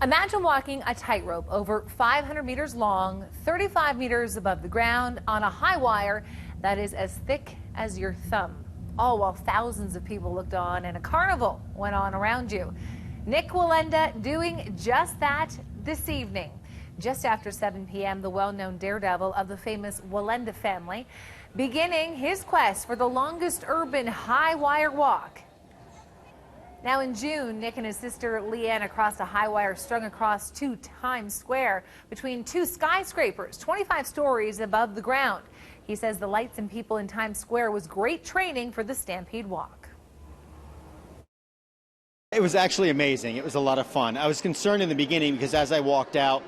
Imagine walking a tightrope over 500 meters long, 35 meters above the ground on a high wire that is as thick as your thumb, all while thousands of people looked on and a carnival went on around you. Nik Wallenda doing just that this evening. Just after 7 p.m., the well-known daredevil of the famous Wallenda family beginning his quest for the longest urban high wire walk. Now in June, Nik and his sister Leanna crossed a high wire strung across Times Square between two skyscrapers, 25 stories above the ground. He says the lights and people in Times Square was great training for the Stampede walk. It was actually amazing. It was a lot of fun. I was concerned in the beginning because as I walked out,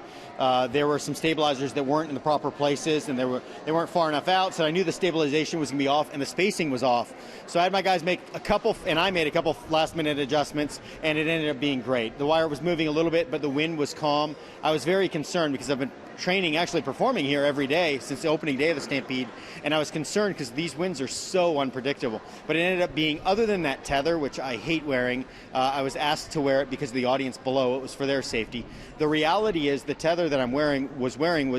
there were some stabilizers that weren't in the proper places and they weren't far enough out, so I knew the stabilization was going to be off and the spacing was off. So I had my guys make a couple, and I made a couple last-minute adjustments, and it ended up being great. The wire was moving a little bit, but the wind was calm. I was very concerned because I've been training, actually performing here every day since the opening day of the Stampede, and I was concerned because these winds are so unpredictable. But it ended up being, other than that tether, which I hate wearing, I was asked to wear it because of the audience below. It was for their safety. The reality is the tether that I'm wearing,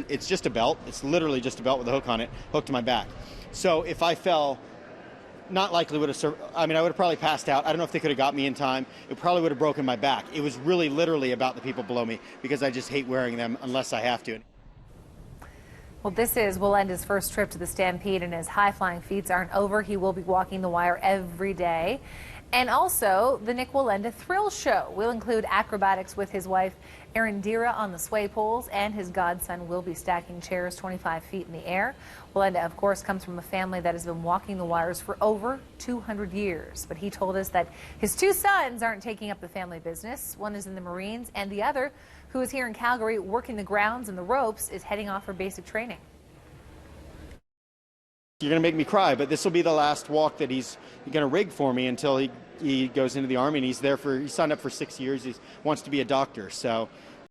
it's just a belt. It's literally just a belt with a hook on it, hooked to my back. So if I fell, not likely would have, I would have probably passed out. I don't know if they could have got me in time. It probably would have broken my back. It was really literally about the people below me because I just hate wearing them unless I have to. Well, this is Wallenda's first trip to the Stampede, and his high-flying feats aren't over. He will be walking the wire every day. And also, the Nik Wallenda Thrill Show will include acrobatics with his wife, Arindira, on the sway poles, and his godson will be stacking chairs 25 feet in the air. Wallenda, of course, comes from a family that has been walking the wires for over 200 years. But he told us that his two sons aren't taking up the family business. One is in the Marines, and the other, who is here in Calgary working the grounds and the ropes, is heading off for basic training. You're going to make me cry, but this will be the last walk that he's going to rig for me until he goes into the Army, and he signed up for 6 years. He wants to be a doctor, so